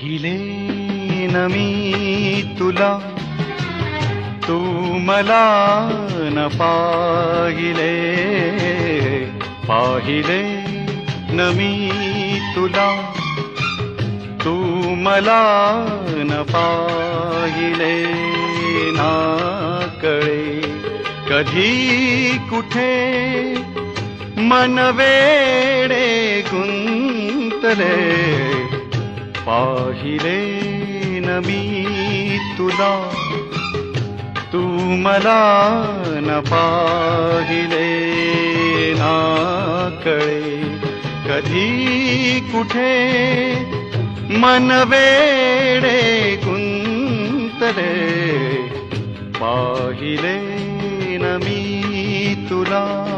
पाहिले न मी तुला, तू मला न पाहिले. पाहिले न मी तुला, तू मला न पाहिले. ना कळे कधी कुठे मन वेडे गुंतले. पाहिले न मी तुला, तू मला न पाहिले. ना कळे कधी कुठे मन वेडे गुंतले. पाहिले न मी तुला.